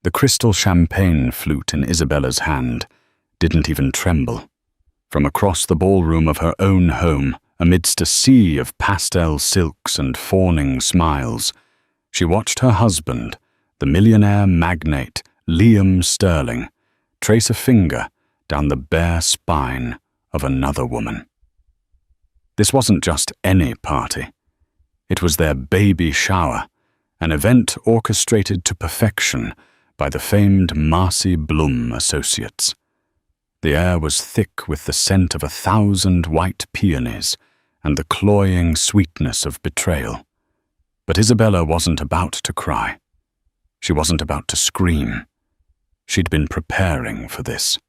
The crystal champagne flute in Isabella's hand didn't even tremble. From across the ballroom of her own home, amidst a sea of pastel silks and fawning smiles, she watched her husband, the millionaire magnate Liam Sterling, trace a finger down the bare spine of another woman. This wasn't just any party. It was their baby shower, an event orchestrated to perfection by the famed Marcy Blum associates. The air was thick with the scent of 1,000 white peonies and the cloying sweetness of betrayal. But Isabella wasn't about to cry. She wasn't about to scream. She'd been preparing for this.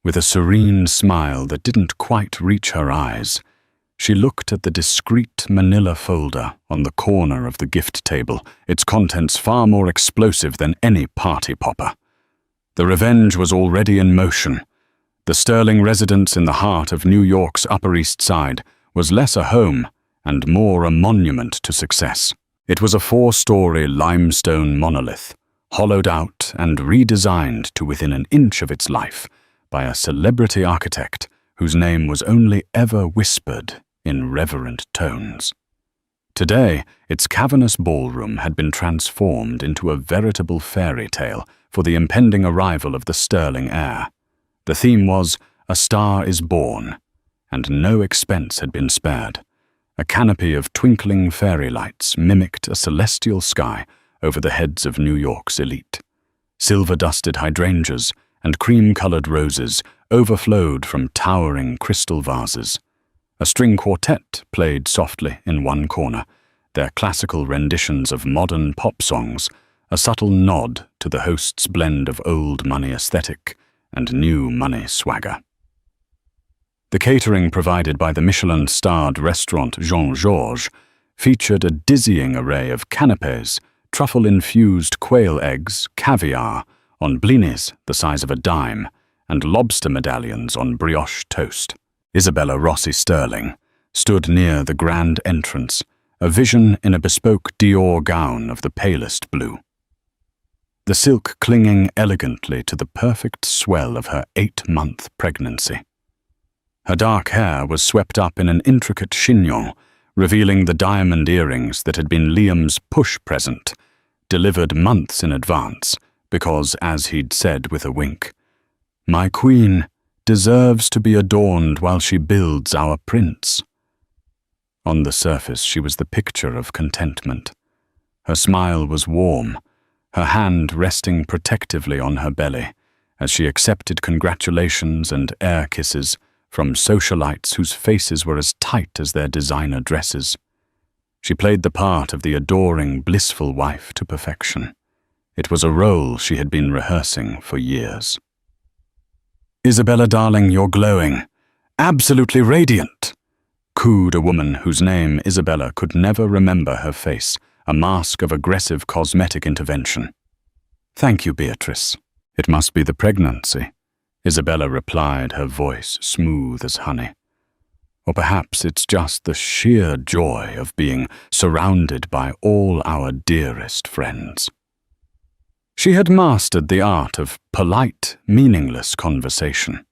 With a serene smile that didn't quite reach her eyes, she looked at the discreet manila folder on the corner of the gift table, its contents far more explosive than any party popper. The revenge was already in motion. The Sterling residence in the heart of New York's Upper East Side was less a home and more a monument to success. It was a 4-story limestone monolith, hollowed out and redesigned to within an inch of its life by a celebrity architect whose name was only ever whispered in reverent tones. Today, its cavernous ballroom had been transformed into a veritable fairy tale for the impending arrival of the Sterling heir. The theme was "A Star is Born," and no expense had been spared. A canopy of twinkling fairy lights mimicked a celestial sky over the heads of New York's elite. Silver-dusted hydrangeas and cream-colored roses overflowed from towering crystal vases. A string quartet played softly in one corner, their classical renditions of modern pop songs, a subtle nod to the host's blend of old money aesthetic and new money swagger. The catering provided by the Michelin-starred restaurant Jean-Georges featured a dizzying array of canapés, truffle-infused quail eggs, caviar on blinis the size of a dime, and lobster medallions on brioche toast. Isabella Rossi Sterling stood near the grand entrance, a vision in a bespoke Dior gown of the palest blue. The silk clinging elegantly to the perfect swell of her 8-month pregnancy. Her dark hair was swept up in an intricate chignon, revealing the diamond earrings that had been Liam's push present, delivered months in advance, because, as he'd said with a wink, "My queen deserves to be adorned while she builds our prince." On the surface, she was the picture of contentment. Her smile was warm, her hand resting protectively on her belly, as she accepted congratulations and air kisses from socialites whose faces were as tight as their designer dresses. She played the part of the adoring, blissful wife to perfection. It was a role she had been rehearsing for years. "Isabella, darling, you're glowing. Absolutely radiant," cooed a woman whose name Isabella could never remember her face, a mask of aggressive cosmetic intervention. "Thank you, Beatrice. It must be the pregnancy," Isabella replied, her voice smooth as honey. "Or perhaps it's just the sheer joy of being surrounded by all our dearest friends." She had mastered the art of polite, meaningless conversation.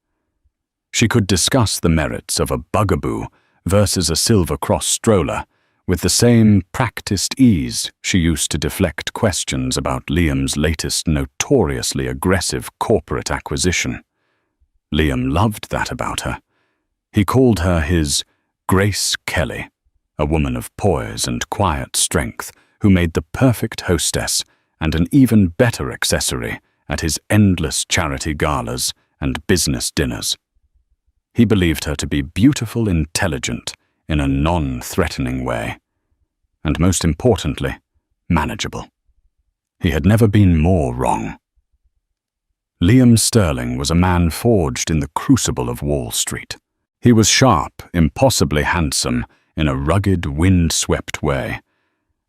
She could discuss the merits of a bugaboo versus a Silver Cross stroller with the same practiced ease she used to deflect questions about Liam's latest notoriously aggressive corporate acquisition. Liam loved that about her. He called her his Grace Kelly, a woman of poise and quiet strength who made the perfect hostess and an even better accessory at his endless charity galas and business dinners. He believed her to be beautiful, intelligent, in a non-threatening way, and most importantly, manageable. He had never been more wrong. Liam Sterling was a man forged in the crucible of Wall Street. He was sharp, impossibly handsome, in a rugged, wind-swept way,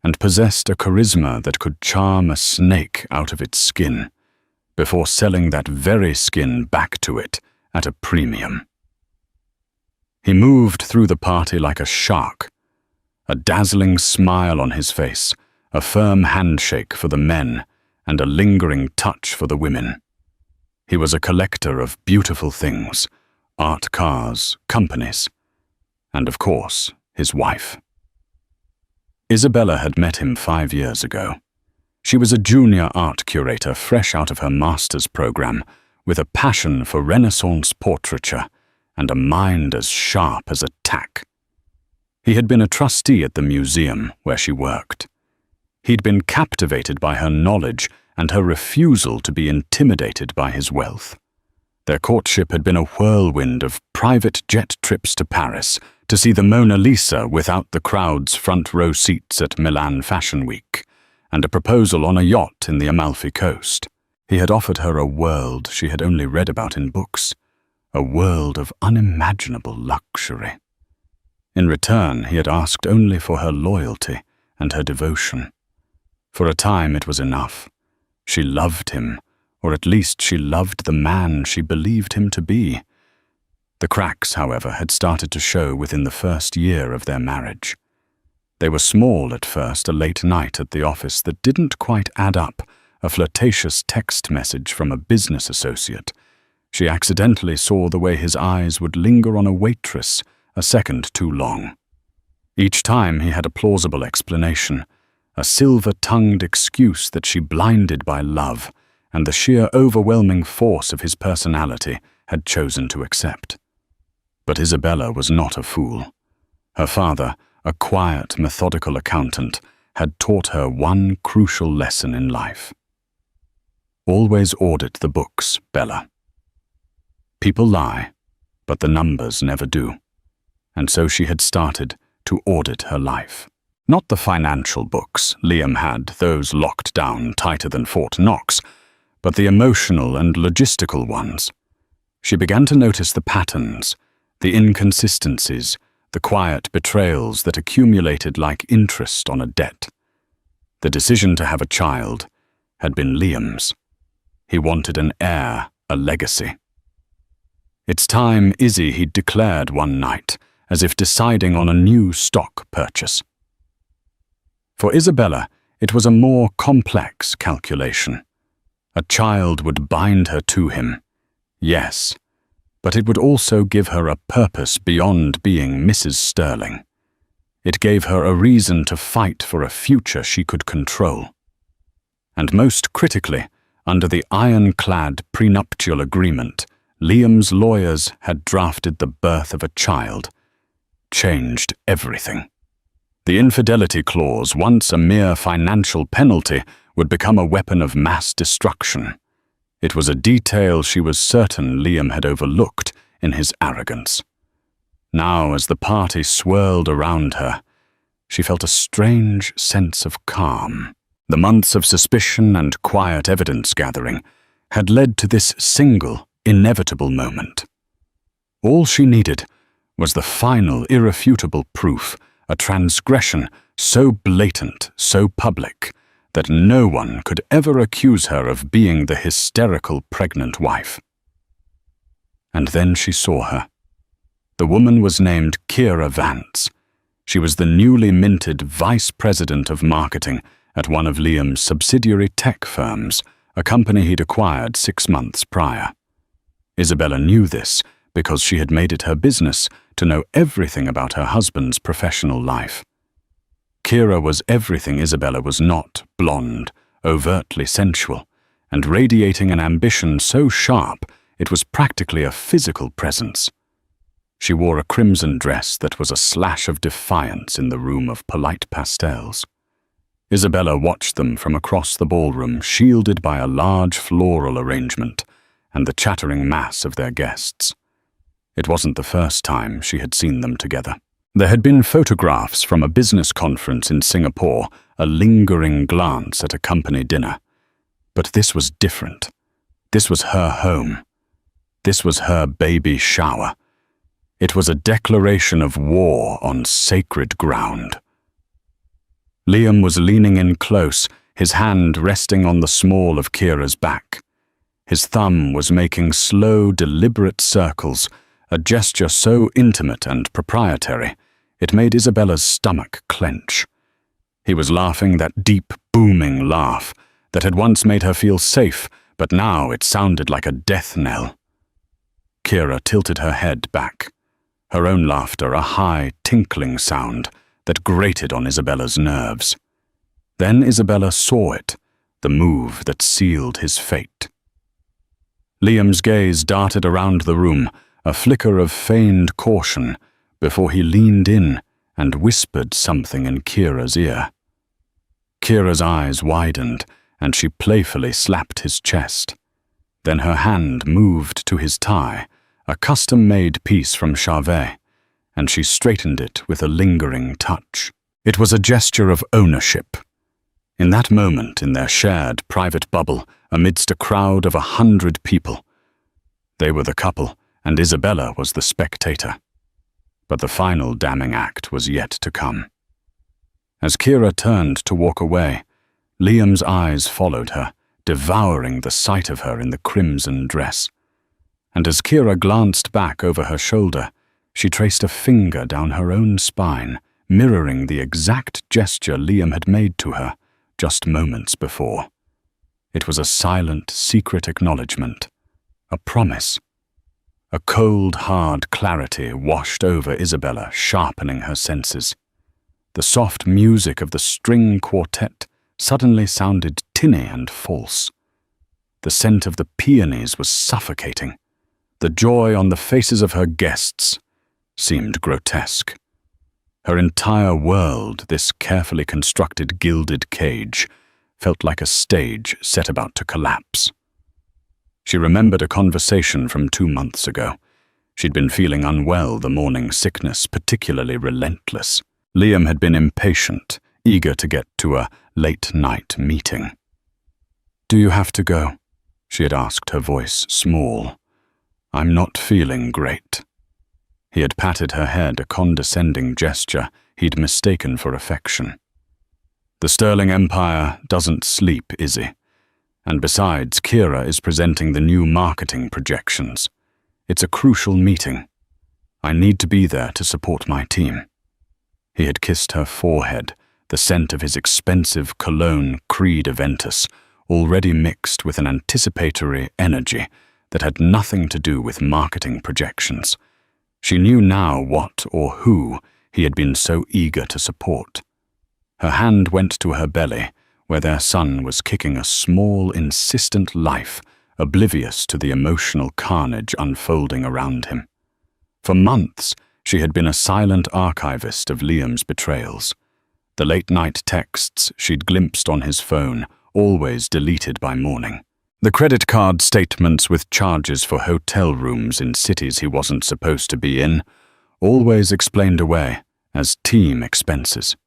and possessed a charisma that could charm a snake out of its skin, before selling that very skin back to it at a premium. He moved through the party like a shark, a dazzling smile on his face, a firm handshake for the men, and a lingering touch for the women. He was a collector of beautiful things, art cars, companies, and of course, his wife. Isabella had met him 5 years ago. She was a junior art curator fresh out of her master's program, with a passion for Renaissance portraiture and a mind as sharp as a tack. He had been a trustee at the museum where she worked. He'd been captivated by her knowledge and her refusal to be intimidated by his wealth. Their courtship had been a whirlwind of private jet trips to Paris to see the Mona Lisa without the crowd's front-row seats at Milan Fashion Week, and a proposal on a yacht in the Amalfi Coast. He had offered her a world she had only read about in books, a world of unimaginable luxury. In return, he had asked only for her loyalty and her devotion. For a time it was enough. She loved him, or at least she loved the man she believed him to be. The cracks, however, had started to show within the first year of their marriage. They were small at first, a late night at the office that didn't quite add up, a flirtatious text message from a business associate. She accidentally saw the way his eyes would linger on a waitress a second too long. Each time he had a plausible explanation, a silver-tongued excuse that she, blinded by love and the sheer overwhelming force of his personality, had chosen to accept. But Isabella was not a fool. Her father, a quiet, methodical accountant, had taught her one crucial lesson in life. Always audit the books, Bella. People lie, but the numbers never do. And so she had started to audit her life. Not the financial books, Liam had, those locked down tighter than Fort Knox, but the emotional and logistical ones. She began to notice the patterns, the inconsistencies, the quiet betrayals that accumulated like interest on a debt. The decision to have a child had been Liam's. He wanted an heir, a legacy. It's time, Izzy, he'd declared one night, as if deciding on a new stock purchase. For Isabella, it was a more complex calculation. A child would bind her to him, yes, but it would also give her a purpose beyond being Mrs. Sterling. It gave her a reason to fight for a future she could control. And most critically, under the ironclad prenuptial agreement, Liam's lawyers had drafted the birth of a child. Changed everything. The infidelity clause, once a mere financial penalty, would become a weapon of mass destruction. It was a detail she was certain Liam had overlooked in his arrogance. Now, as the party swirled around her, she felt a strange sense of calm. The months of suspicion and quiet evidence-gathering had led to this single, inevitable moment. All she needed was the final, irrefutable proof, a transgression so blatant, so public, that no one could ever accuse her of being the hysterical pregnant wife. And then she saw her. The woman was named Keira Vance. She was the newly minted vice president of marketing at one of Liam's subsidiary tech firms, a company he'd acquired 6 months prior. Isabella knew this because she had made it her business to know everything about her husband's professional life. Keira was everything Isabella was not: blonde, overtly sensual, and radiating an ambition so sharp it was practically a physical presence. She wore a crimson dress that was a slash of defiance in the room of polite pastels. Isabella watched them from across the ballroom, shielded by a large floral arrangement and the chattering mass of their guests. It wasn't the first time she had seen them together. There had been photographs from a business conference in Singapore, a lingering glance at a company dinner. But this was different. This was her home. This was her baby shower. It was a declaration of war on sacred ground. Liam was leaning in close, his hand resting on the small of Keira's back. His thumb was making slow, deliberate circles, a gesture so intimate and proprietary, it made Isabella's stomach clench. He was laughing that deep, booming laugh that had once made her feel safe, but now it sounded like a death knell. Kira tilted her head back, her own laughter a high, tinkling sound that grated on Isabella's nerves. Then Isabella saw it, the move that sealed his fate. Liam's gaze darted around the room, a flicker of feigned caution, before he leaned in and whispered something in Kira's ear. Kira's eyes widened, and she playfully slapped his chest. Then her hand moved to his tie, a custom-made piece from Charvet, and she straightened it with a lingering touch. It was a gesture of ownership. In that moment, in their shared private bubble, amidst a crowd of 100 people, they were the couple, and Isabella was the spectator. But the final damning act was yet to come. As Kira turned to walk away, Liam's eyes followed her, devouring the sight of her in the crimson dress. And as Kira glanced back over her shoulder, she traced a finger down her own spine, mirroring the exact gesture Liam had made to her just moments before. It was a silent, secret acknowledgement, a promise. A cold, hard clarity washed over Isabella, sharpening her senses. The soft music of the string quartet suddenly sounded tinny and false. The scent of the peonies was suffocating. The joy on the faces of her guests seemed grotesque. Her entire world, this carefully constructed gilded cage, felt like a stage set about to collapse. She remembered a conversation from 2 months ago. She'd been feeling unwell, the morning sickness particularly relentless. Liam had been impatient, eager to get to a late-night meeting. "Do you have to go?" she had asked, her voice small. "I'm not feeling great." He had patted her head, a condescending gesture he'd mistaken for affection. "The Sterling Empire doesn't sleep, Izzy. And besides, Kira is presenting the new marketing projections. It's a crucial meeting. I need to be there to support my team." He had kissed her forehead, the scent of his expensive cologne Creed Aventus, already mixed with an anticipatory energy that had nothing to do with marketing projections. She knew now what or who he had been so eager to support. Her hand went to her belly, where their son was kicking a small, insistent life, oblivious to the emotional carnage unfolding around him. For months, she had been a silent archivist of Liam's betrayals. The late-night texts she'd glimpsed on his phone, always deleted by morning. The credit card statements with charges for hotel rooms in cities he wasn't supposed to be in, always explained away as team expenses.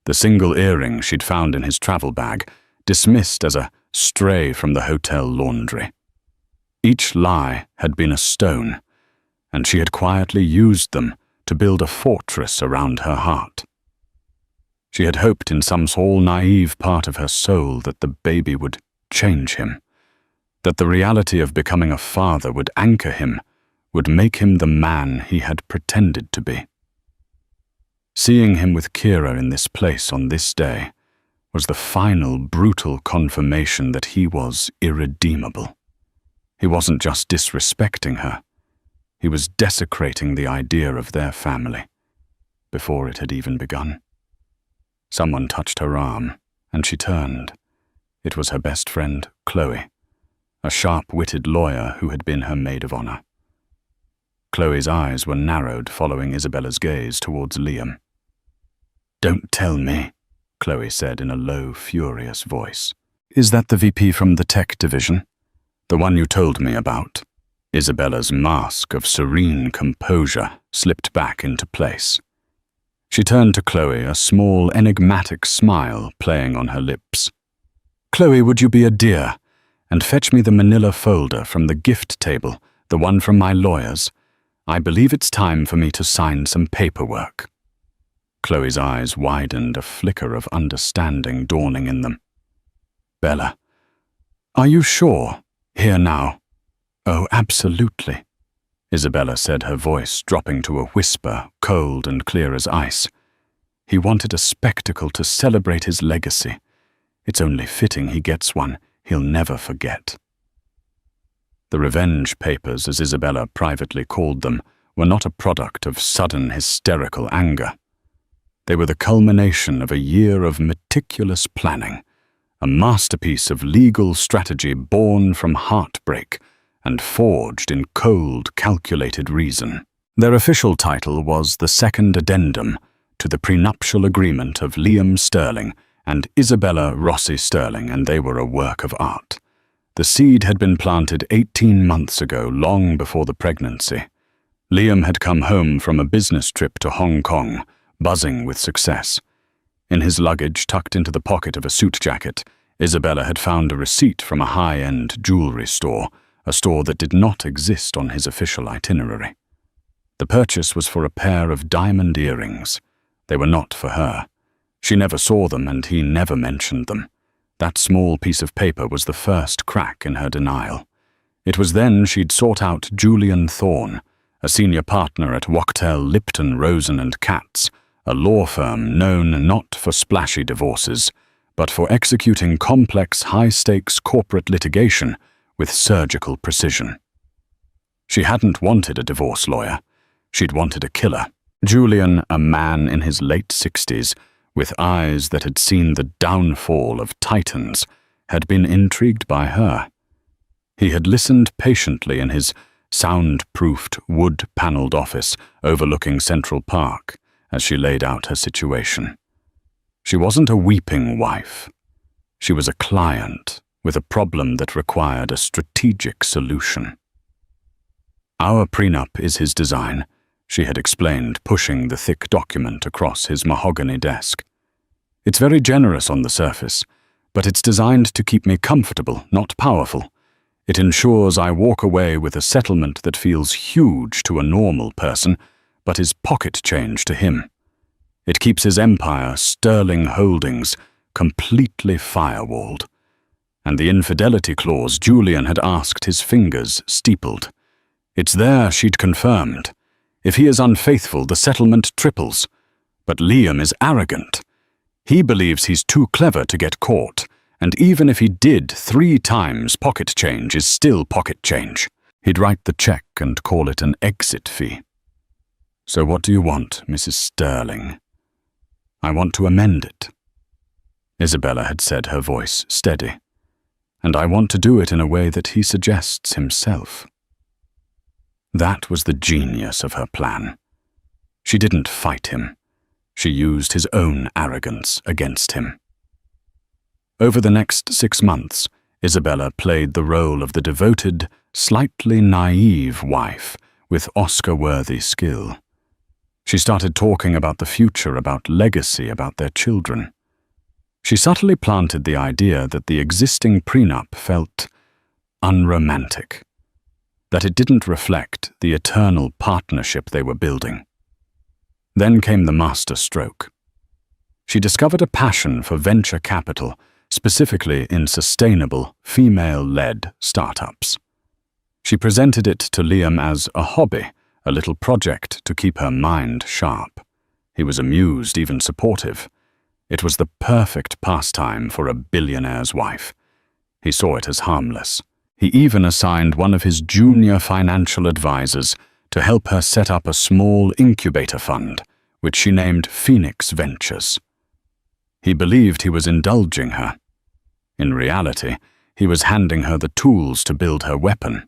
The single earring she'd found in his travel bag, dismissed as a stray from the hotel laundry. Each lie had been a stone, and she had quietly used them to build a fortress around her heart. She had hoped in some small naive part of her soul that the baby would change him, that the reality of becoming a father would anchor him, would make him the man he had pretended to be. Seeing him with Kira in this place on this day was the final brutal confirmation that he was irredeemable. He wasn't just disrespecting her, he was desecrating the idea of their family, before it had even begun. Someone touched her arm, and she turned. It was her best friend, Chloe, a sharp-witted lawyer who had been her maid of honor. Chloe's eyes were narrowed following Isabella's gaze towards Liam. "Don't tell me," Chloe said in a low, furious voice. "Is that the VP from the tech division? The one you told me about?" Isabella's mask of serene composure slipped back into place. She turned to Chloe, a small, enigmatic smile playing on her lips. "Chloe, would you be a dear and fetch me the manila folder from the gift table, the one from my lawyers? I believe it's time for me to sign some paperwork." Chloe's eyes widened, a flicker of understanding dawning in them. "Bella, are you sure? Here now?" "Oh, absolutely," Isabella said, her voice dropping to a whisper, cold and clear as ice. He wanted a spectacle to celebrate his legacy. It's only fitting he gets one he'll never forget. The revenge papers, as Isabella privately called them, were not a product of sudden hysterical anger. They were the culmination of a year of meticulous planning, a masterpiece of legal strategy born from heartbreak and forged in cold, calculated reason. Their official title was the Second Addendum to the prenuptial agreement of Liam Sterling and Isabella Rossi Sterling, and they were a work of art. The seed had been planted 18 months ago, long before the pregnancy. Liam had come home from a business trip to Hong Kong, buzzing with success. In his luggage, tucked into the pocket of a suit jacket, Isabella had found a receipt from a high-end jewelry store, a store that did not exist on his official itinerary. The purchase was for a pair of diamond earrings. They were not for her. She never saw them, and he never mentioned them. That small piece of paper was the first crack in her denial. It was then she'd sought out Julian Thorne, a senior partner at Wachtell, Lipton, Rosen & Katz, a law firm known not for splashy divorces, but for executing complex, high-stakes corporate litigation with surgical precision. She hadn't wanted a divorce lawyer. She'd wanted a killer. Julian, a man in his late 60s, with eyes that had seen the downfall of titans, had been intrigued by her. He had listened patiently in his sound-proofed, wood-paneled office overlooking Central Park as she laid out her situation. She wasn't a weeping wife. She was a client with a problem that required a strategic solution. "Our prenup is his design," she had explained, pushing the thick document across his mahogany desk. "It's very generous on the surface, but it's designed to keep me comfortable, not powerful. It ensures I walk away with a settlement that feels huge to a normal person, but is pocket change to him. It keeps his empire, Sterling Holdings, completely firewalled." And the infidelity clause Julian had asked his fingers steepled. It's there, she'd confirmed. If he is unfaithful, the settlement triples. But Liam is arrogant. He believes he's too clever to get caught, and even if he did, 3 times pocket change is still pocket change. He'd write the check and call it an exit fee. "So what do you want, Mrs. Sterling?" "I want to amend it," Isabella had said, her voice steady. "And I want to do it in a way that he suggests himself." That was the genius of her plan. She didn't fight him. She used his own arrogance against him. Over the next 6 months, Isabella played the role of the devoted, slightly naive wife with Oscar-worthy skill. She started talking about the future, about legacy, about their children. She subtly planted the idea that the existing prenup felt unromantic, that it didn't reflect the eternal partnership they were building. Then came the master stroke. She discovered a passion for venture capital, specifically in sustainable, female-led startups. She presented it to Liam as a hobby, a little project to keep her mind sharp. He was amused, even supportive. It was the perfect pastime for a billionaire's wife. He saw it as harmless. He even assigned one of his junior financial advisors to help her set up a small incubator fund, which she named Phoenix Ventures. He believed he was indulging her. In reality, he was handing her the tools to build her weapon.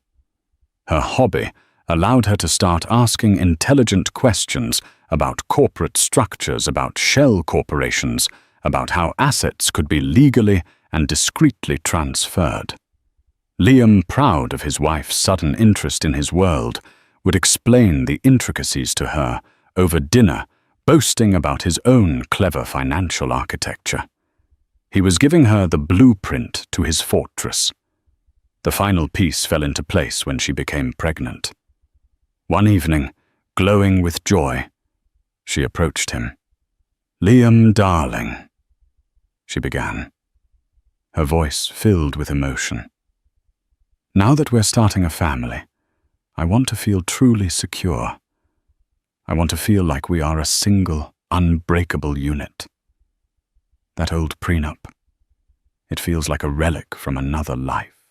Her hobby allowed her to start asking intelligent questions about corporate structures, about shell corporations, about how assets could be legally and discreetly transferred. Liam, proud of his wife's sudden interest in his world, would explain the intricacies to her over dinner, boasting about his own clever financial architecture. He was giving her the blueprint to his fortress. The final piece fell into place when she became pregnant. One evening, glowing with joy, she approached him. "Liam, darling," she began, her voice filled with emotion. "Now that we're starting a family, I want to feel truly secure. I want to feel like we are a single, unbreakable unit. That old prenup, It feels like a relic from another life.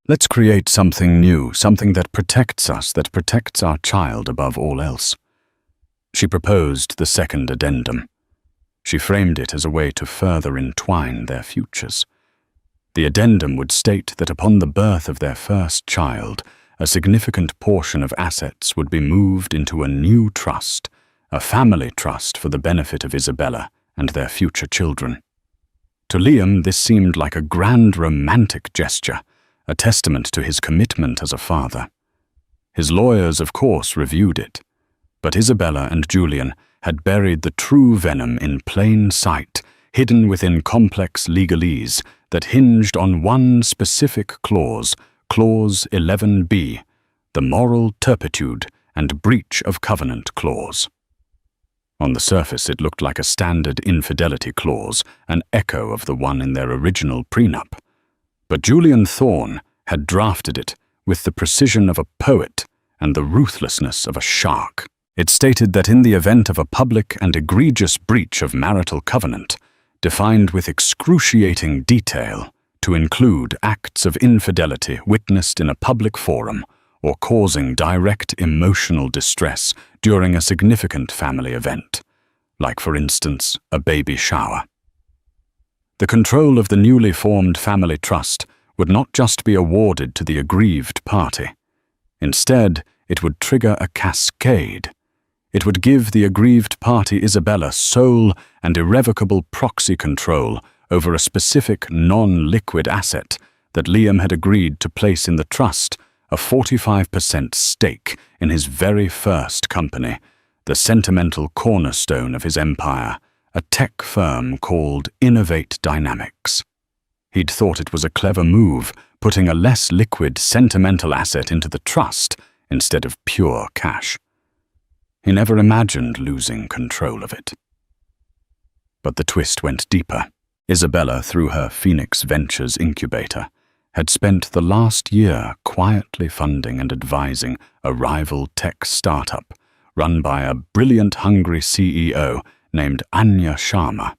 Let's create something new, something that protects us, that protects our child above all else. She proposed the second addendum. She framed it as a way to further entwine their futures. The addendum would state that upon the birth of their first child, a significant portion of assets would be moved into a new trust, a family trust for the benefit of Isabella and their future children. To Liam, this seemed like a grand romantic gesture, a testament to his commitment as a father. His lawyers, of course, reviewed it, but Isabella and Julian had buried the true venom in plain sight, hidden within complex legalese that hinged on one specific clause, Clause 11b, the moral turpitude and breach of covenant clause. On the surface, it looked like a standard infidelity clause, an echo of the one in their original prenup. But Julian Thorne had drafted it with the precision of a poet and the ruthlessness of a shark. It stated that in the event of a public and egregious breach of marital covenant, defined with excruciating detail to include acts of infidelity witnessed in a public forum or causing direct emotional distress during a significant family event, like, for instance, a baby shower. The control of the newly formed family trust would not just be awarded to the aggrieved party. Instead, it would trigger a cascade. It would give the aggrieved party Isabella sole and irrevocable proxy control over a specific non-liquid asset that Liam had agreed to place in the trust, a 45% stake in his very first company, the sentimental cornerstone of his empire, a tech firm called Innovate Dynamics. He'd thought it was a clever move, putting a less liquid, sentimental asset into the trust instead of pure cash. He never imagined losing control of it. But the twist went deeper. Isabella, through her Phoenix Ventures incubator, had spent the last year quietly funding and advising a rival tech startup run by a brilliant, hungry CEO named Anya Sharma.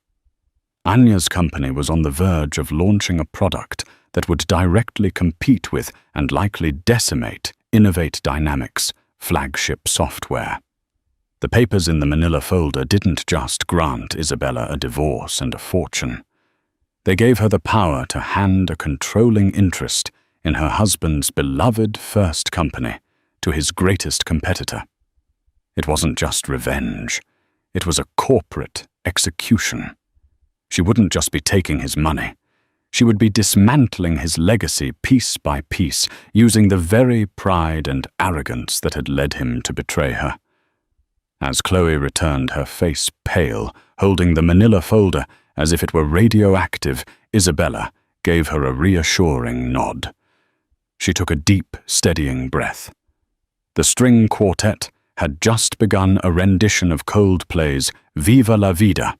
Anya's company was on the verge of launching a product that would directly compete with and likely decimate Innovate Dynamics' flagship software. The papers in the manila folder didn't just grant Isabella a divorce and a fortune. They gave her the power to hand a controlling interest in her husband's beloved first company to his greatest competitor. It wasn't just revenge. It was a corporate execution. She wouldn't just be taking his money. She would be dismantling his legacy piece by piece, using the very pride and arrogance that had led him to betray her. As Chloe returned, her face pale, holding the manila folder as if it were radioactive, Isabella gave her a reassuring nod. She took a deep, steadying breath. The string quartet had just begun a rendition of Coldplay's Viva la Vida.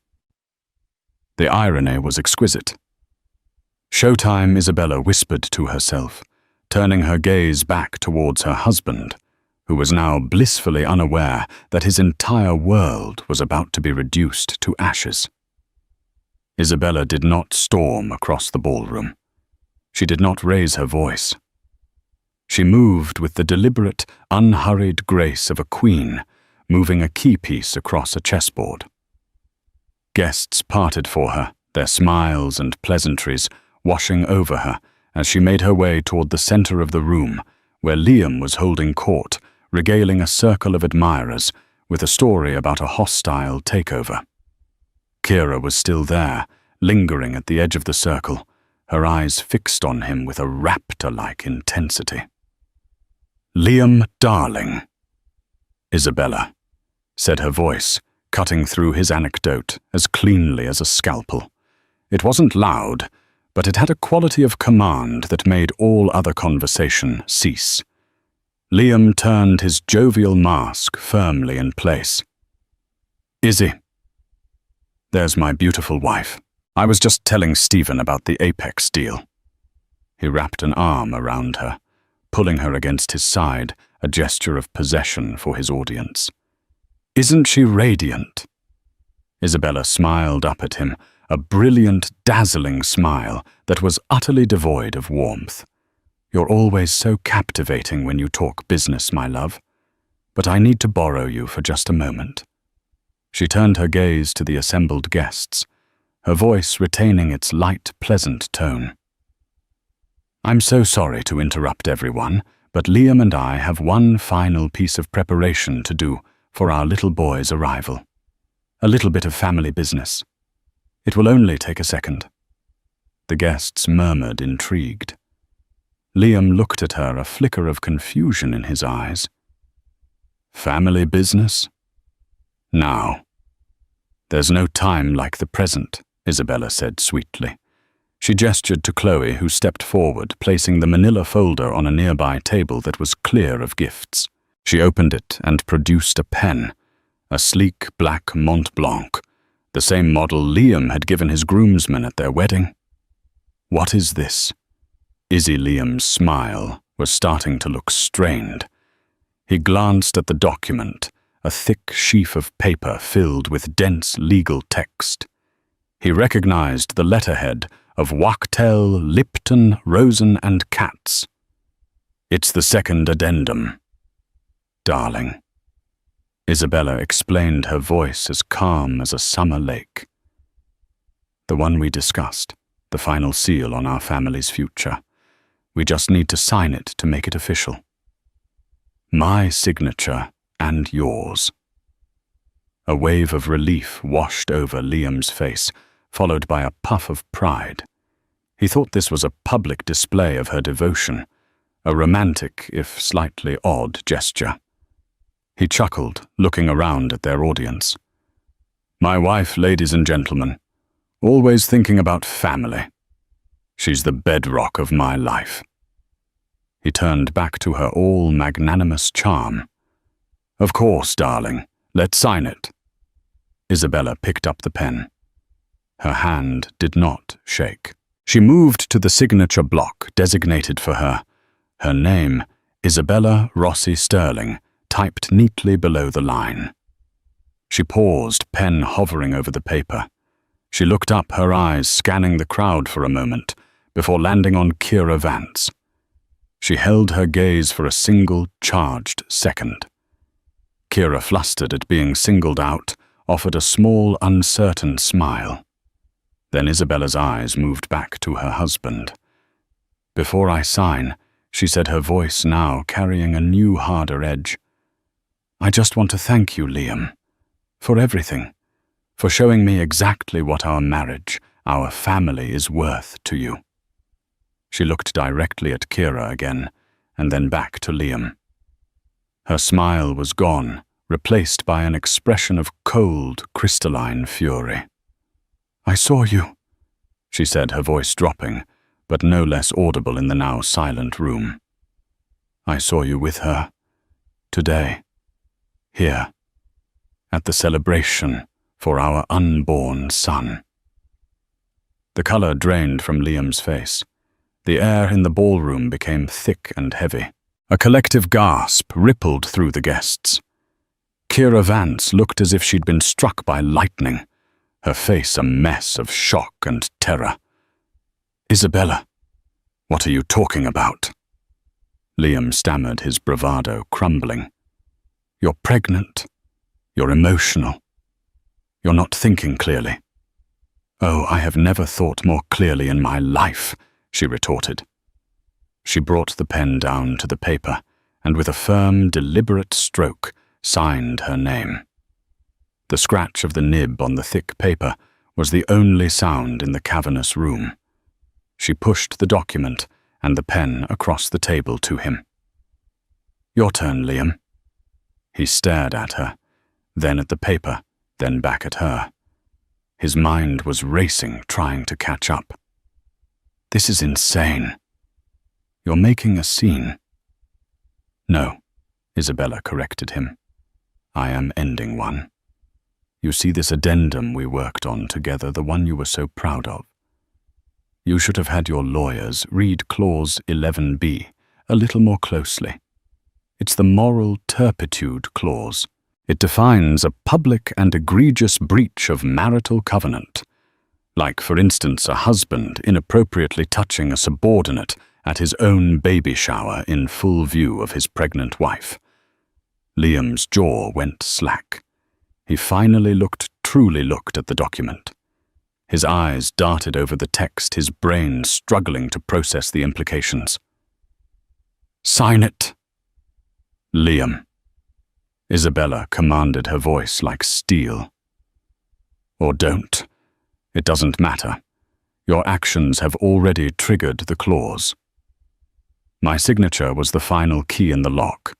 The irony was exquisite. Showtime, Isabella whispered to herself, turning her gaze back towards her husband, who was now blissfully unaware that his entire world was about to be reduced to ashes. Isabella did not storm across the ballroom. She did not raise her voice. She moved with the deliberate, unhurried grace of a queen, moving a key piece across a chessboard. Guests parted for her, their smiles and pleasantries washing over her as she made her way toward the center of the room, where Liam was holding court, regaling a circle of admirers with a story about a hostile takeover. Kira was still there, lingering at the edge of the circle, her eyes fixed on him with a raptor-like intensity. "Liam, darling," Isabella said, her voice cutting through his anecdote as cleanly as a scalpel. It wasn't loud, but it had a quality of command that made all other conversation cease. Liam turned his jovial mask firmly in place. "Izzy, there's my beautiful wife. I was just telling Stephen about the Apex deal." He wrapped an arm around her, pulling her against his side, a gesture of possession for his audience. "Isn't she radiant?" Isabella smiled up at him, a brilliant, dazzling smile that was utterly devoid of warmth. "You're always so captivating when you talk business, my love. But I need to borrow you for just a moment." She turned her gaze to the assembled guests, her voice retaining its light, pleasant tone. "I'm so sorry to interrupt everyone, but Liam and I have one final piece of preparation to do for our little boy's arrival. A little bit of family business. It will only take a second." The guests murmured, intrigued. Liam looked at her, a flicker of confusion in his eyes. "Family business? Now. There's no time like the present," Isabella said sweetly. She gestured to Chloe, who stepped forward, placing the manila folder on a nearby table that was clear of gifts. She opened it and produced a pen, a sleek black Mont Blanc, the same model Liam had given his groomsmen at their wedding. "What is this?" Izzy Liam's smile was starting to look strained. He glanced at the document, a thick sheaf of paper filled with dense legal text. He recognized the letterhead of Wachtell, Lipton, Rosen and Katz. "It's the second addendum." "Darling," Isabella explained, her voice as calm as a summer lake. "The one we discussed, the final seal on our family's future. We just need to sign it to make it official. My signature and yours." A wave of relief washed over Liam's face, followed by a puff of pride. He thought this was a public display of her devotion, a romantic, if slightly odd, gesture. He chuckled, looking around at their audience. "My wife, ladies and gentlemen, always thinking about family. She's the bedrock of my life." He turned back to her all-magnanimous charm. "Of course, darling, let's sign it." Isabella picked up the pen. Her hand did not shake. She moved to the signature block designated for her. Her name, Isabella Rossi Sterling, typed neatly below the line. She paused, pen hovering over the paper. She looked up, her eyes scanning the crowd for a moment, before landing on Kira Vance. She held her gaze for a single, charged second. Kira, flustered at being singled out, offered a small, uncertain smile. Then Isabella's eyes moved back to her husband. "Before I sign," she said, her voice now carrying a new, harder edge, "I just want to thank you, Liam, for everything, for showing me exactly what our marriage, our family is worth to you." She looked directly at Kira again, and then back to Liam. Her smile was gone, replaced by an expression of cold, crystalline fury. "I saw you," she said, her voice dropping, but no less audible in the now silent room. "I saw you with her. Today. Here. At the celebration for our unborn son." The color drained from Liam's face. The air in the ballroom became thick and heavy. A collective gasp rippled through the guests. Kira Vance looked as if she'd been struck by lightning, her face a mess of shock and terror. "Isabella, what are you talking about?" Liam stammered, his bravado crumbling. "You're pregnant. You're emotional. You're not thinking clearly." "Oh, I have never thought more clearly in my life," she retorted. She brought the pen down to the paper, and with a firm, deliberate stroke, signed her name. The scratch of the nib on the thick paper was the only sound in the cavernous room. She pushed the document and the pen across the table to him. "Your turn, Liam." He stared at her, then at the paper, then back at her. His mind was racing, trying to catch up. "This is insane. You're making a scene." "No," Isabella corrected him. "I am ending one. You see this addendum we worked on together, the one you were so proud of? You should have had your lawyers read Clause 11b a little more closely. It's the moral turpitude clause. It defines a public and egregious breach of marital covenant. Like, for instance, a husband inappropriately touching a subordinate at his own baby shower in full view of his pregnant wife. Liam's jaw went slack. He finally truly looked at the document. His eyes darted over the text, his brain struggling to process the implications. "Sign it." "Liam." Isabella commanded, her voice like steel. "Or don't. It doesn't matter. Your actions have already triggered the clause." My signature was the final key in the lock.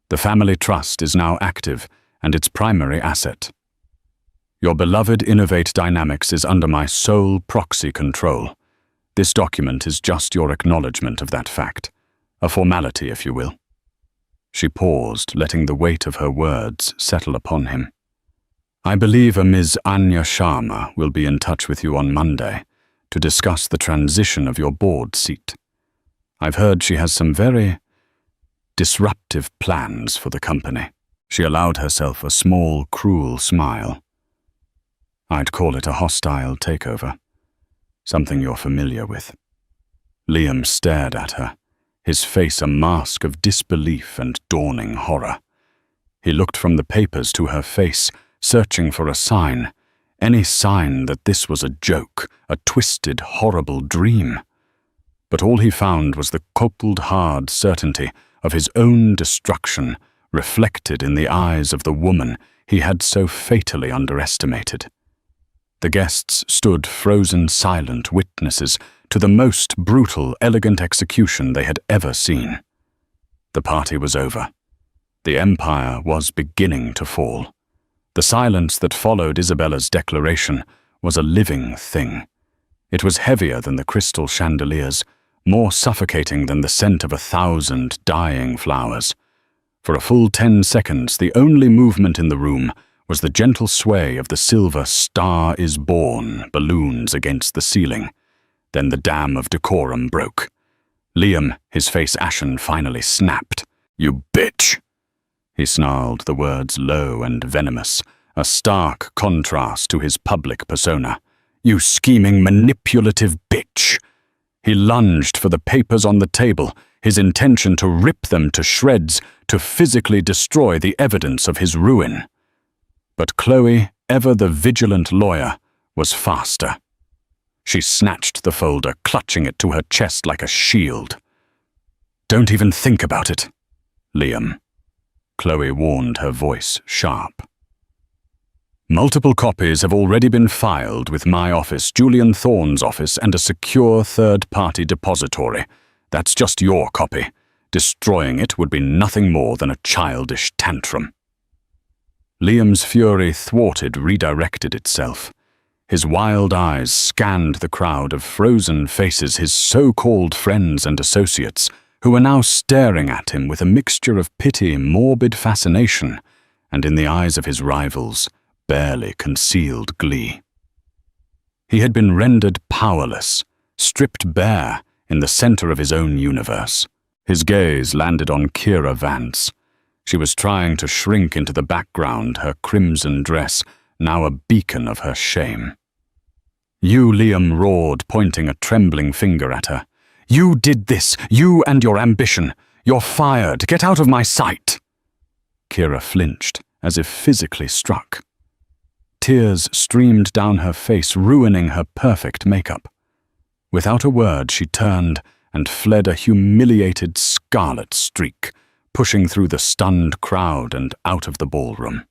The family trust is now active, and its primary asset. Your beloved Innovate Dynamics is under my sole proxy control. This document is just your acknowledgement of that fact. A formality, if you will. She paused, letting the weight of her words settle upon him. "I believe a Ms. Anya Sharma will be in touch with you on Monday to discuss the transition of your board seat. I've heard she has some very disruptive plans for the company." She allowed herself a small, cruel smile. "I'd call it a hostile takeover. Something you're familiar with." Liam stared at her, his face a mask of disbelief and dawning horror. He looked from the papers to her face, searching for a sign, any sign that this was a joke, a twisted, horrible dream. But all he found was the cold-hard certainty of his own destruction, reflected in the eyes of the woman he had so fatally underestimated. The guests stood frozen silent witnesses to the most brutal, elegant execution they had ever seen. The party was over. The empire was beginning to fall. The silence that followed Isabella's declaration was a living thing. It was heavier than the crystal chandeliers, more suffocating than the scent of 1,000 dying flowers. For a full 10 seconds, the only movement in the room was the gentle sway of the silver "Star is Born" balloons against the ceiling. Then the dam of decorum broke. Liam, his face ashen, finally snapped. "You bitch!" He snarled, the words low and venomous, a stark contrast to his public persona. "You scheming, manipulative bitch!" He lunged for the papers on the table, his intention to rip them to shreds, to physically destroy the evidence of his ruin. But Chloe, ever the vigilant lawyer, was faster. She snatched the folder, clutching it to her chest like a shield. "Don't even think about it, Liam," Chloe warned, her voice sharp. "Multiple copies have already been filed with my office, Julian Thorne's office, and a secure third-party depository. That's just your copy. Destroying it would be nothing more than a childish tantrum." Liam's fury redirected itself. His wild eyes scanned the crowd of frozen faces, his so-called friends and associates, who were now staring at him with a mixture of pity, morbid fascination, and in the eyes of his rivals, barely concealed glee. He had been rendered powerless, stripped bare in the center of his own universe. His gaze landed on Kira Vance. She was trying to shrink into the background, her crimson dress now a beacon of her shame. "You," Liam roared, pointing a trembling finger at her. "You did this, you and your ambition. You're fired. Get out of my sight." Kira flinched, as if physically struck. Tears streamed down her face, ruining her perfect makeup. Without a word, she turned and fled a humiliated scarlet streak, pushing through the stunned crowd and out of the ballroom.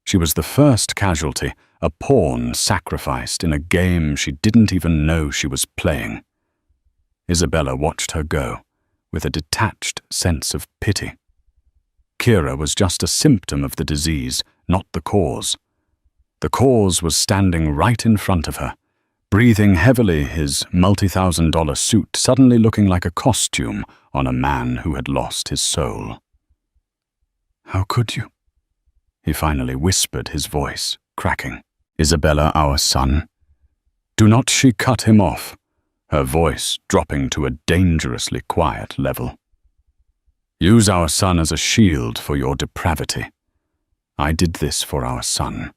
She was the first casualty, a pawn sacrificed in a game she didn't even know she was playing. Isabella watched her go, with a detached sense of pity. Kira was just a symptom of the disease, not the cause. The cause was standing right in front of her, breathing heavily, his multi-thousand-dollar suit suddenly looking like a costume on a man who had lost his soul. "How could you?" he finally whispered, his voice cracking. "Isabella, our son?" "Do not," she cut him off, her voice dropping to a dangerously quiet level. "Use our son as a shield for your depravity. I did this for our son,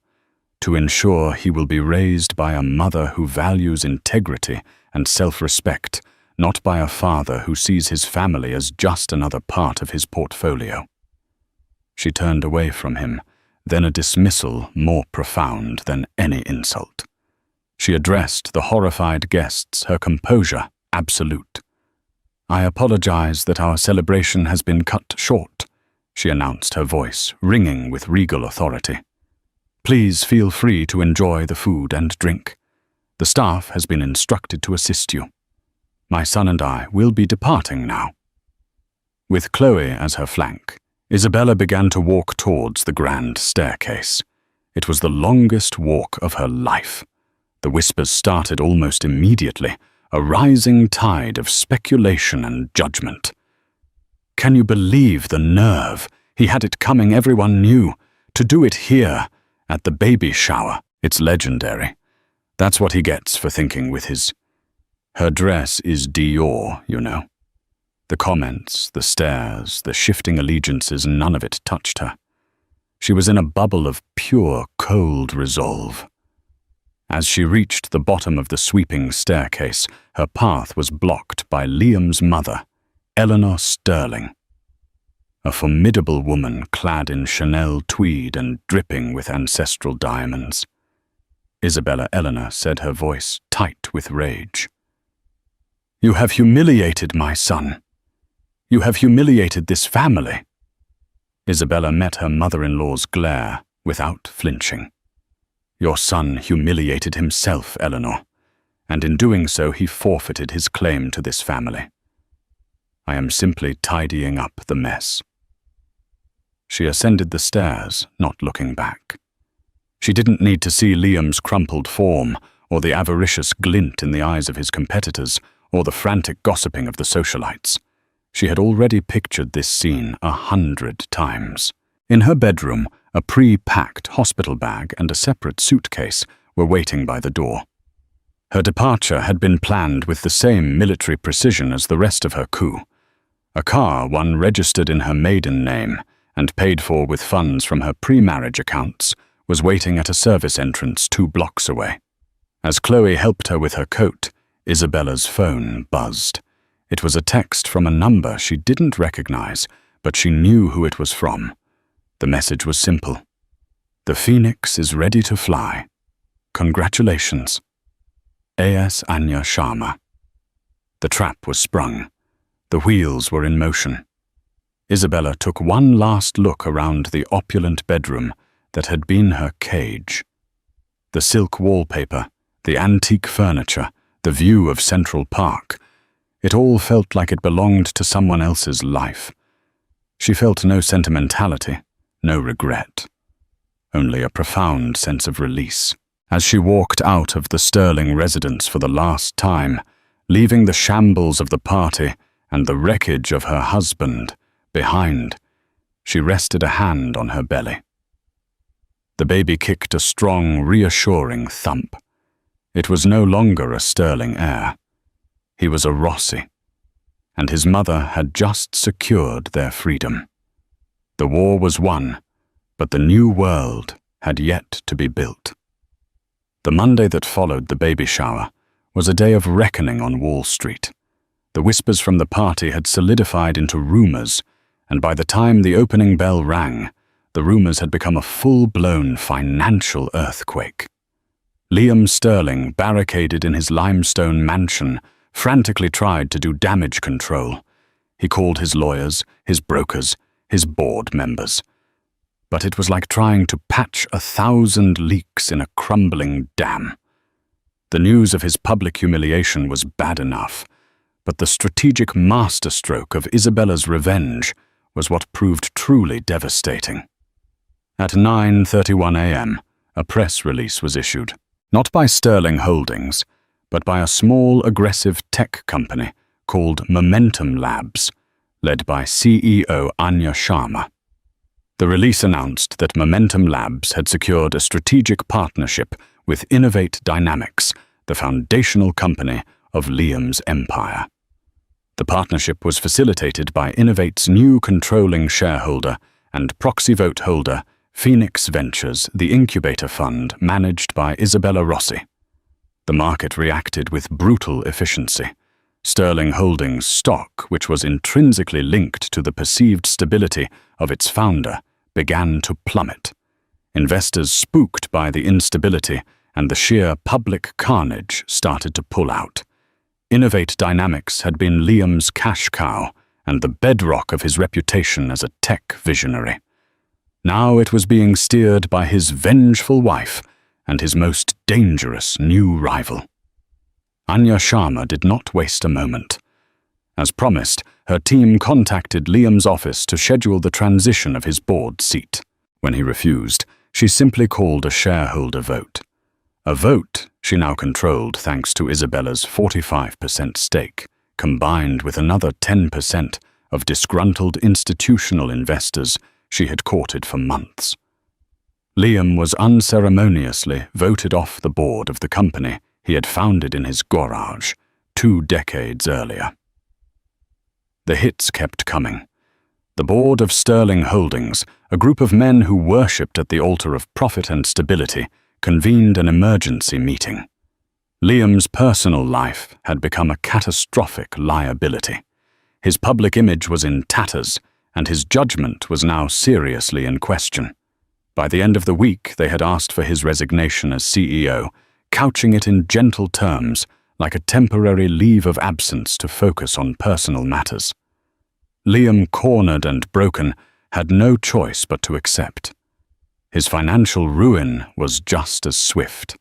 to ensure he will be raised by a mother who values integrity and self-respect, not by a father who sees his family as just another part of his portfolio. She turned away from him, then a dismissal more profound than any insult. She addressed the horrified guests, her composure absolute. "I apologize that our celebration has been cut short," she announced, her voice ringing with regal authority. "Please feel free to enjoy the food and drink. The staff has been instructed to assist you. My son and I will be departing now." With Chloe as her flank, Isabella began to walk towards the grand staircase. It was the longest walk of her life. The whispers started almost immediately, a rising tide of speculation and judgment. Can you believe the nerve? He had it coming, everyone knew. To do it here, at the baby shower, it's legendary. That's what he gets for thinking with his... Her dress is Dior, you know. The comments, the stares, the shifting allegiances, none of it touched her. She was in a bubble of pure, cold resolve. As she reached the bottom of the sweeping staircase, her path was blocked by Liam's mother, Eleanor Sterling. A formidable woman clad in Chanel tweed and dripping with ancestral diamonds. Isabella Eleanor said, her voice tight with rage. "You have humiliated my son. You have humiliated this family." Isabella met her mother-in-law's glare without flinching. "Your son humiliated himself, Eleanor, and in doing so he forfeited his claim to this family. I am simply tidying up the mess." She ascended the stairs, not looking back. She didn't need to see Liam's crumpled form, or the avaricious glint in the eyes of his competitors, or the frantic gossiping of the socialites. She had already pictured this scene 100 times. In her bedroom, a pre-packed hospital bag and a separate suitcase were waiting by the door. Her departure had been planned with the same military precision as the rest of her coup. A car, one registered in her maiden name and paid for with funds from her pre-marriage accounts, was waiting at a service entrance 2 blocks away. As Chloe helped her with her coat, Isabella's phone buzzed. It was a text from a number she didn't recognize, but she knew who it was from. The message was simple. "The Phoenix is ready to fly. Congratulations. A.S. Anya Sharma." The trap was sprung. The wheels were in motion. Isabella took one last look around the opulent bedroom that had been her cage. The silk wallpaper, the antique furniture, the view of Central Park. It all felt like it belonged to someone else's life. She felt no sentimentality, no regret, only a profound sense of release. As she walked out of the Sterling residence for the last time, leaving the shambles of the party and the wreckage of her husband behind, she rested a hand on her belly. The baby kicked a strong, reassuring thump. It was no longer a Sterling heir. He was a Rossi, and his mother had just secured their freedom. The war was won, but the new world had yet to be built. The Monday that followed the baby shower was a day of reckoning on Wall Street. The whispers from the party had solidified into rumors, and by the time the opening bell rang, the rumors had become a full-blown financial earthquake. Liam Sterling, barricaded in his limestone mansion, frantically tried to do damage control. He called his lawyers, his brokers, his board members. But it was like trying to patch 1,000 leaks in a crumbling dam. The news of his public humiliation was bad enough, but the strategic masterstroke of Isabella's revenge was what proved truly devastating. At 9:31 a.m., a press release was issued, not by Sterling Holdings, but by a small, aggressive tech company called Momentum Labs, led by CEO Anya Sharma. The release announced that Momentum Labs had secured a strategic partnership with Innovate Dynamics, the foundational company of Liam's empire. The partnership was facilitated by Innovate's new controlling shareholder and proxy vote holder, Phoenix Ventures, the incubator fund managed by Isabella Rossi. The market reacted with brutal efficiency. Sterling Holdings' stock, which was intrinsically linked to the perceived stability of its founder, began to plummet. Investors, spooked by the instability and the sheer public carnage, started to pull out. Innovate Dynamics had been Liam's cash cow and the bedrock of his reputation as a tech visionary. Now it was being steered by his vengeful wife and his most dangerous new rival. Anya Sharma did not waste a moment. As promised, her team contacted Liam's office to schedule the transition of his board seat. When he refused, she simply called a shareholder vote. A vote she now controlled thanks to Isabella's 45% stake, combined with another 10% of disgruntled institutional investors she had courted for months. Liam was unceremoniously voted off the board of the company he had founded in his garage 2 decades earlier. The hits kept coming. The board of Sterling Holdings, a group of men who worshipped at the altar of profit and stability, convened an emergency meeting. Liam's personal life had become a catastrophic liability. His public image was in tatters, and his judgment was now seriously in question. By the end of the week, they had asked for his resignation as CEO, couching it in gentle terms, like a temporary leave of absence to focus on personal matters. Liam, cornered and broken, had no choice but to accept. His financial ruin was just as swift.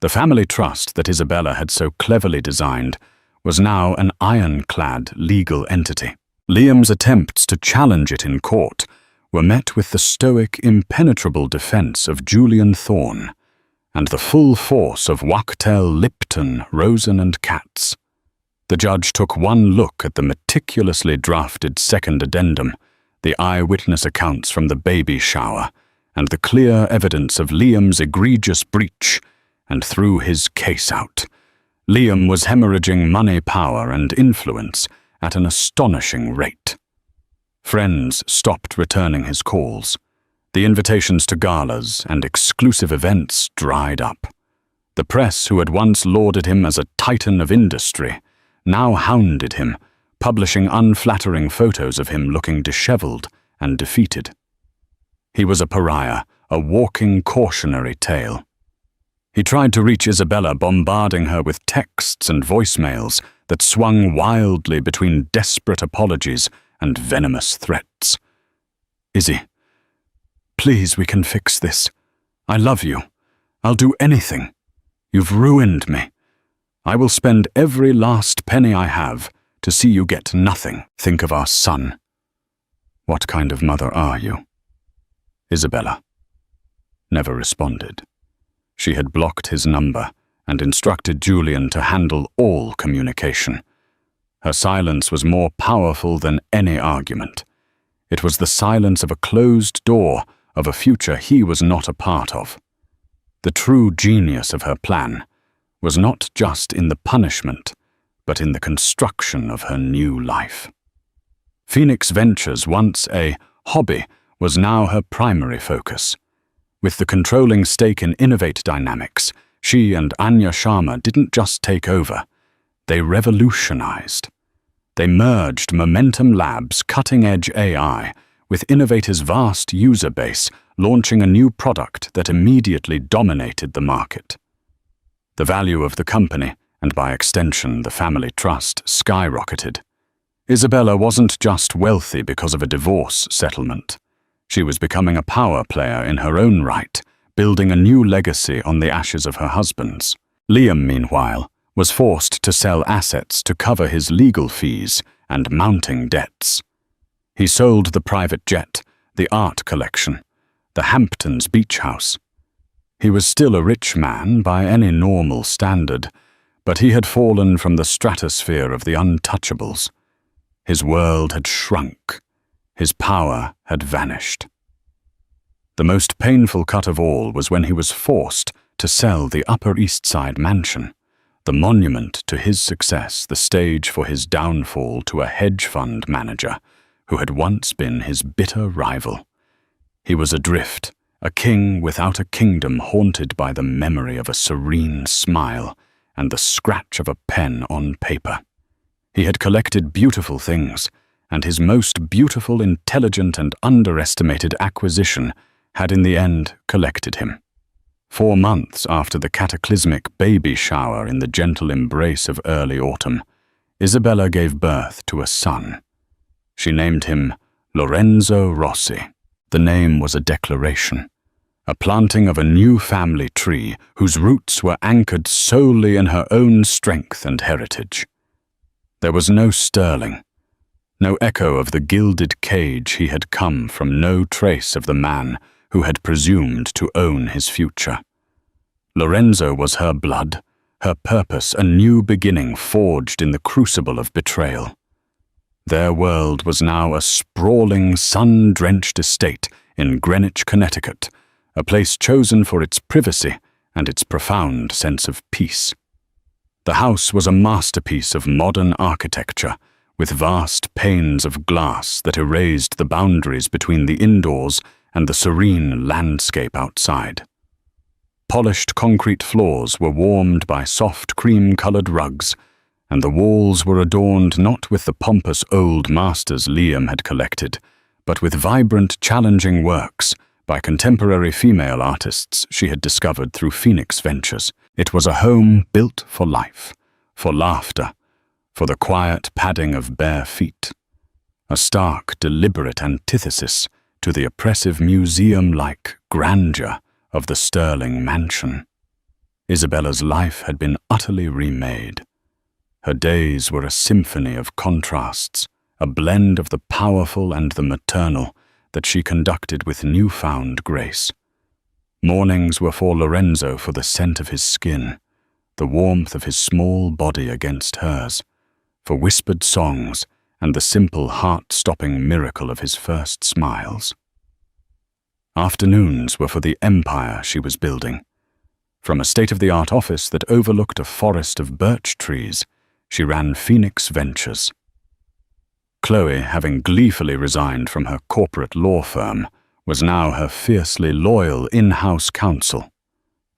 The family trust that Isabella had so cleverly designed was now an ironclad legal entity. Liam's attempts to challenge it in court were met with the stoic, impenetrable defense of Julian Thorne and the full force of Wachtell, Lipton, Rosen and Katz. The judge took one look at the meticulously drafted second addendum, the eyewitness accounts from the baby shower, and the clear evidence of Liam's egregious breach, and threw his case out. Liam was hemorrhaging money, power, and influence at an astonishing rate. Friends stopped returning his calls. The invitations to galas and exclusive events dried up. The press, who had once lauded him as a titan of industry, now hounded him, publishing unflattering photos of him looking disheveled and defeated. He was a pariah, a walking cautionary tale. He tried to reach Isabella, bombarding her with texts and voicemails that swung wildly between desperate apologies and venomous threats. "Izzy, please, we can fix this. I love you. I'll do anything. You've ruined me. I will spend every last penny I have to see you get nothing. Think of our son. What kind of mother are you?" Isabella never responded. She had blocked his number and instructed Julian to handle all communication. Her silence was more powerful than any argument. It was the silence of a closed door of a future he was not a part of. The true genius of her plan was not just in the punishment, but in the construction of her new life. Phoenix Ventures, once a hobby, was now her primary focus. With the controlling stake in Innovate Dynamics, she and Anya Sharma didn't just take over, they revolutionized. They merged Momentum Labs' cutting-edge AI with Innovator's vast user base, launching a new product that immediately dominated the market. The value of the company, and by extension the family trust, skyrocketed. Isabella wasn't just wealthy because of a divorce settlement. She was becoming a power player in her own right, building a new legacy on the ashes of her husband's. Liam, meanwhile, was forced to sell assets to cover his legal fees and mounting debts. He sold the private jet, the art collection, the Hamptons beach house. He was still a rich man by any normal standard, but he had fallen from the stratosphere of the untouchables. His world had shrunk. His power had vanished. The most painful cut of all was when he was forced to sell the Upper East Side mansion, the monument to his success, the stage for his downfall, to a hedge fund manager who had once been his bitter rival. He was adrift, a king without a kingdom, haunted by the memory of a serene smile and the scratch of a pen on paper. He had collected beautiful things, and his most beautiful, intelligent, and underestimated acquisition had in the end collected him. 4 months after the cataclysmic baby shower in the gentle embrace of early autumn, Isabella gave birth to a son. She named him Lorenzo Rossi. The name was a declaration, a planting of a new family tree whose roots were anchored solely in her own strength and heritage. There was no sterling, no echo of the gilded cage he had come from, no trace of the man who had presumed to own his future. Lorenzo was her blood, her purpose, a new beginning forged in the crucible of betrayal. Their world was now a sprawling, sun-drenched estate in Greenwich, Connecticut, a place chosen for its privacy and its profound sense of peace. The house was a masterpiece of modern architecture, with vast panes of glass that erased the boundaries between the indoors and the serene landscape outside. Polished concrete floors were warmed by soft cream-colored rugs, and the walls were adorned not with the pompous old masters Liam had collected, but with vibrant, challenging works by contemporary female artists she had discovered through Phoenix Ventures. It was a home built for life, for laughter, for the quiet padding of bare feet. A stark, deliberate antithesis to the oppressive museum-like grandeur of the Sterling mansion. Isabella's life had been utterly remade. Her days were a symphony of contrasts, a blend of the powerful and the maternal that she conducted with newfound grace. Mornings were for Lorenzo for the scent of his skin, the warmth of his small body against hers, for whispered songs and the simple heart-stopping miracle of his first smiles. Afternoons were for the empire she was building. From a state-of-the-art office that overlooked a forest of birch trees, she ran Phoenix Ventures. Chloe, having gleefully resigned from her corporate law firm, was now her fiercely loyal in-house counsel.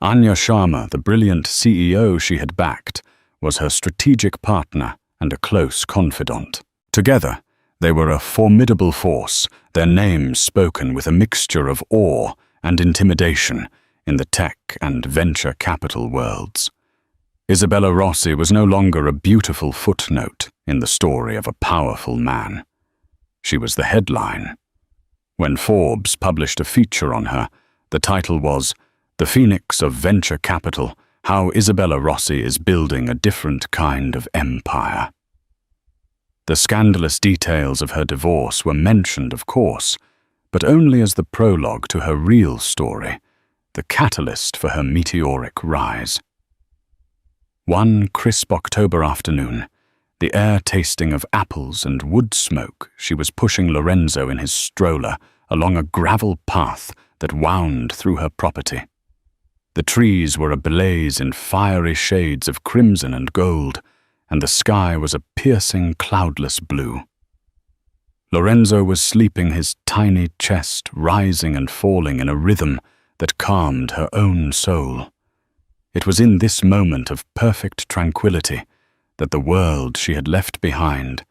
Anya Sharma, the brilliant CEO she had backed, was her strategic partner and a close confidant. Together, they were a formidable force, their names spoken with a mixture of awe and intimidation in the tech and venture capital worlds. Isabella Rossi was no longer a beautiful footnote in the story of a powerful man. She was the headline. When Forbes published a feature on her, the title was "The Phoenix of Venture Capital: How Isabella Rossi is Building a Different Kind of Empire." The scandalous details of her divorce were mentioned, of course, but only as the prologue to her real story, the catalyst for her meteoric rise. One crisp October afternoon, the air tasting of apples and wood smoke, she was pushing Lorenzo in his stroller along a gravel path that wound through her property. The trees were ablaze in fiery shades of crimson and gold, and the sky was a piercing, cloudless blue. Lorenzo was sleeping, his tiny chest rising and falling in a rhythm that calmed her own soul. It was in this moment of perfect tranquility that the world she had left behind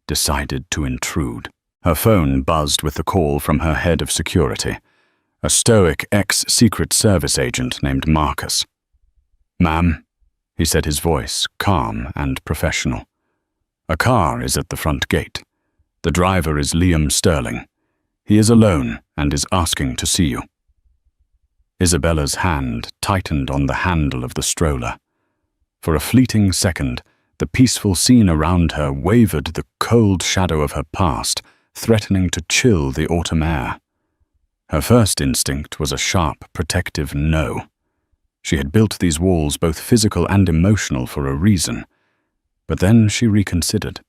decided to intrude. Her phone buzzed with the call from her head of security, a stoic ex-Secret Service agent named Marcus. "Ma'am," he said, his voice calm and professional. "A car is at the front gate. The driver is Liam Sterling. He is alone and is asking to see you." Isabella's hand tightened on the handle of the stroller. For a fleeting second, the peaceful scene around her wavered, the cold shadow of her past threatening to chill the autumn air. Her first instinct was a sharp, protective no. She had built these walls, both physical and emotional, for a reason. But then she reconsidered.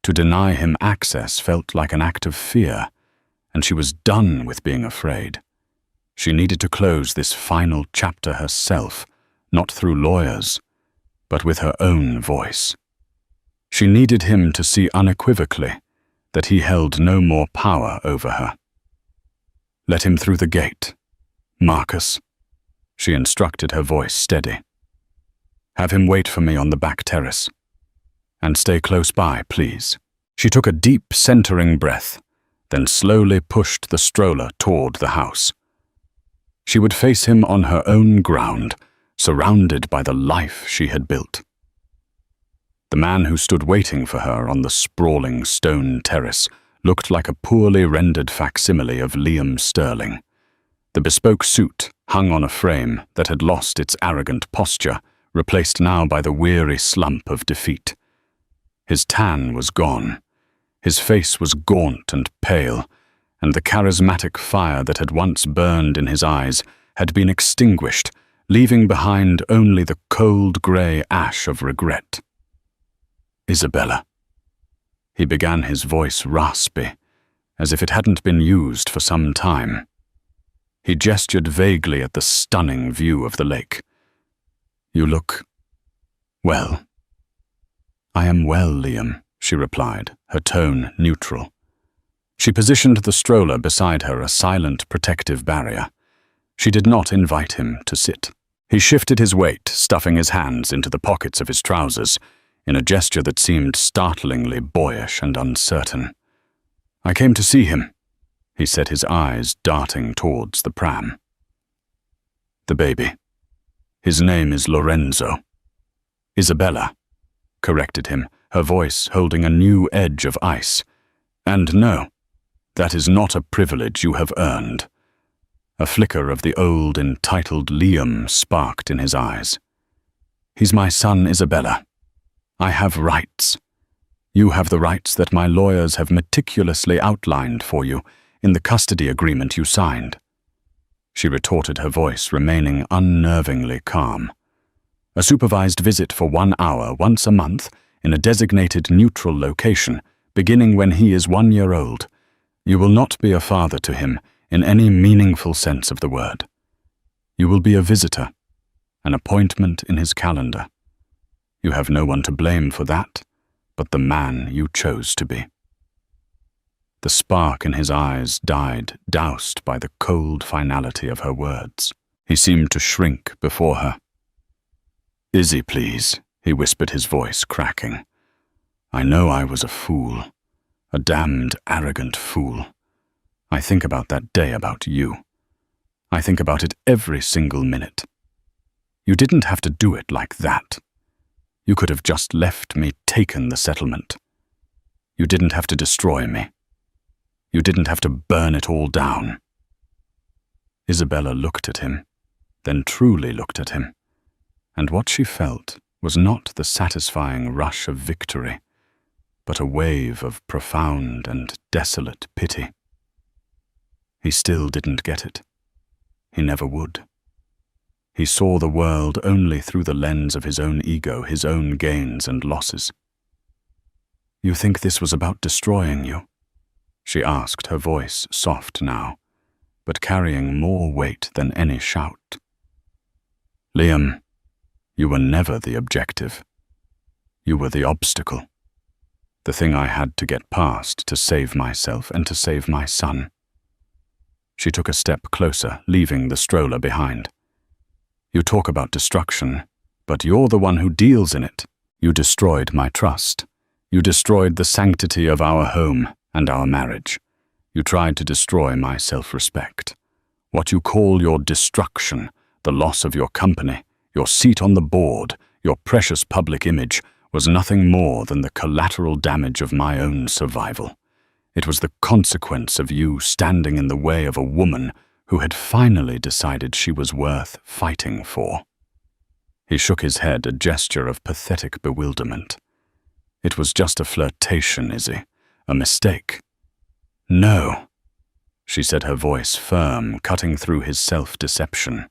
To deny him access felt like an act of fear, and she was done with being afraid. She needed to close this final chapter herself, not through lawyers, but with her own voice. She needed him to see unequivocally that he held no more power over her. Let him through the gate. Marcus, she instructed, her voice steady. Have him wait for me on the back terrace. And stay close by, please. She took a deep, centering breath, then slowly pushed the stroller toward the house. She would face him on her own ground, surrounded by the life she had built. The man who stood waiting for her on the sprawling stone terrace looked like a poorly rendered facsimile of Liam Sterling. The bespoke suit hung on a frame that had lost its arrogant posture, replaced now by the weary slump of defeat. His tan was gone. His face was gaunt and pale, and the charismatic fire that had once burned in his eyes had been extinguished, leaving behind only the cold grey ash of regret. Isabella. He began, his voice raspy, as if it hadn't been used for some time. He gestured vaguely at the stunning view of the lake. You look well. I am well, Liam, she replied, her tone neutral. She positioned the stroller beside her, a silent, protective barrier. She did not invite him to sit. He shifted his weight, stuffing his hands into the pockets of his trousers, in a gesture that seemed startlingly boyish and uncertain. I came to see him, he said, his eyes darting towards the pram. The baby. His name is Lorenzo. Isabella, corrected him, her voice holding a new edge of ice. And no, that is not a privilege you have earned. A flicker of the old entitled Liam sparked in his eyes. He's my son, Isabella. I have rights. You have the rights that my lawyers have meticulously outlined for you in the custody agreement you signed. She retorted, her voice remaining unnervingly calm. A supervised visit for 1 hour once a month in a designated neutral location, beginning when he is 1 year old. You will not be a father to him in any meaningful sense of the word. You will be a visitor, an appointment in his calendar. You have no one to blame for that, but the man you chose to be. The spark in his eyes died, doused by the cold finality of her words. He seemed to shrink before her. Izzy, please, he whispered, his voice cracking. I know I was a fool, a damned arrogant fool. I think about that day about you. I think about it every single minute. You didn't have to do it like that. You could have just left me, taken the settlement. You didn't have to destroy me. You didn't have to burn it all down. Isabella looked at him, then truly looked at him, and what she felt was not the satisfying rush of victory, but a wave of profound and desolate pity. He still didn't get it. He never would. He saw the world only through the lens of his own ego, his own gains and losses. You think this was about destroying you? She asked, her voice soft now, but carrying more weight than any shout. Liam, you were never the objective. You were the obstacle. The thing I had to get past to save myself and to save my son. She took a step closer, leaving the stroller behind. You talk about destruction, but you're the one who deals in it. You destroyed my trust. You destroyed the sanctity of our home and our marriage. You tried to destroy my self-respect. What you call your destruction, the loss of your company, your seat on the board, your precious public image, was nothing more than the collateral damage of my own survival. It was the consequence of you standing in the way of a woman who had finally decided she was worth fighting for. He shook his head, a gesture of pathetic bewilderment. It was just a flirtation, Izzy, a mistake. No, she said, her voice firm, cutting through his self-deception.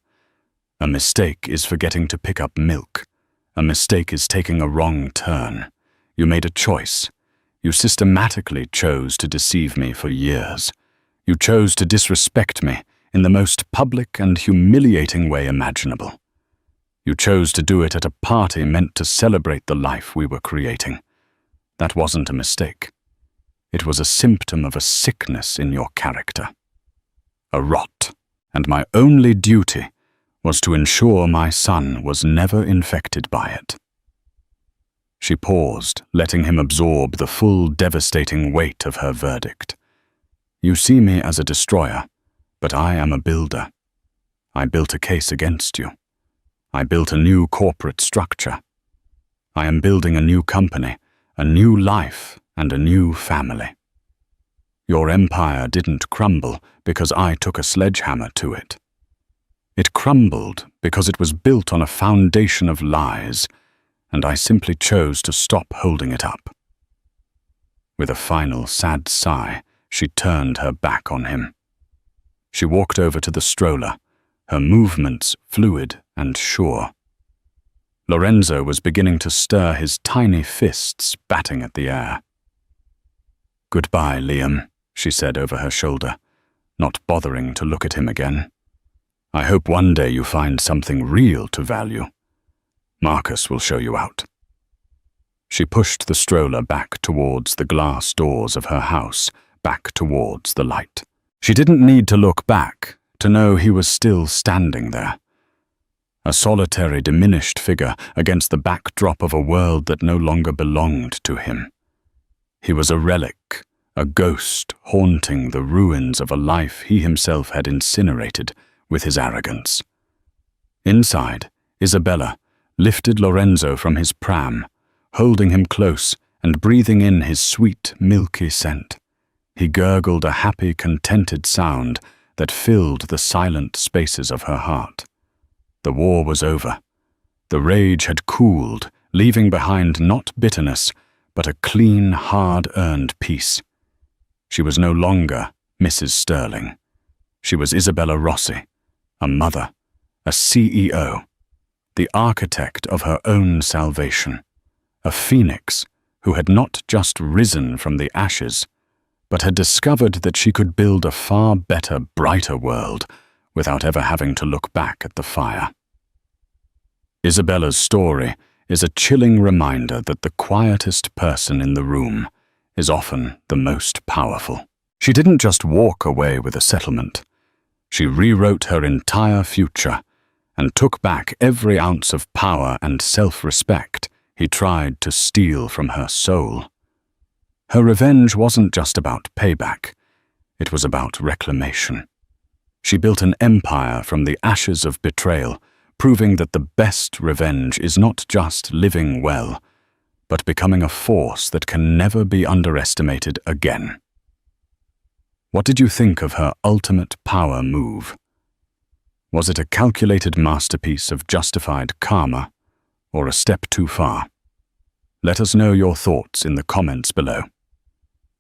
A mistake is forgetting to pick up milk. A mistake is taking a wrong turn. You made a choice. You systematically chose to deceive me for years. You chose to disrespect me in the most public and humiliating way imaginable. You chose to do it at a party meant to celebrate the life we were creating. That wasn't a mistake. It was a symptom of a sickness in your character. a rot, and my only duty was to ensure my son was never infected by it. She paused, letting him absorb the full devastating weight of her verdict. You see me as a destroyer, but I am a builder. I built a case against you. I built a new corporate structure. I am building a new company, a new life, and a new family. Your empire didn't crumble because I took a sledgehammer to it. It crumbled because it was built on a foundation of lies, and I simply chose to stop holding it up. With a final sad sigh, she turned her back on him. She walked over to the stroller, her movements fluid and sure. Lorenzo was beginning to stir his tiny fists, batting at the air. "Goodbye, Liam," she said over her shoulder, not bothering to look at him again. "I hope one day you find something real to value. Marcus will show you out." She pushed the stroller back towards the glass doors of her house, back towards the light. She didn't need to look back to know he was still standing there. A solitary, diminished figure against the backdrop of a world that no longer belonged to him. He was a relic, a ghost haunting the ruins of a life he himself had incinerated with his arrogance. Inside, Isabella lifted Lorenzo from his pram, holding him close and breathing in his sweet, milky scent. He gurgled a happy, contented sound that filled the silent spaces of her heart. The war was over. The rage had cooled, leaving behind not bitterness, but a clean, hard-earned peace. She was no longer Mrs. Sterling. She was Isabella Rossi, a mother, a CEO, the architect of her own salvation, a phoenix who had not just risen from the ashes, but had discovered that she could build a far better, brighter world without ever having to look back at the fire. Isabella's story is a chilling reminder that the quietest person in the room is often the most powerful. She didn't just walk away with a settlement. She rewrote her entire future and took back every ounce of power and self-respect he tried to steal from her soul. Her revenge wasn't just about payback. It was about reclamation. She built an empire from the ashes of betrayal, proving that the best revenge is not just living well, but becoming a force that can never be underestimated again. What did you think of her ultimate power move? Was it a calculated masterpiece of justified karma, or a step too far? Let us know your thoughts in the comments below.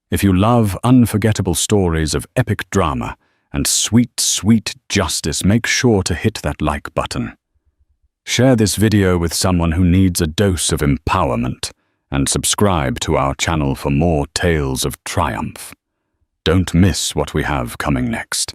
If you love unforgettable stories of epic drama and sweet, sweet justice, make sure to hit that like button. Share this video with someone who needs a dose of empowerment, and subscribe to our channel for more tales of triumph. Don't miss what we have coming next.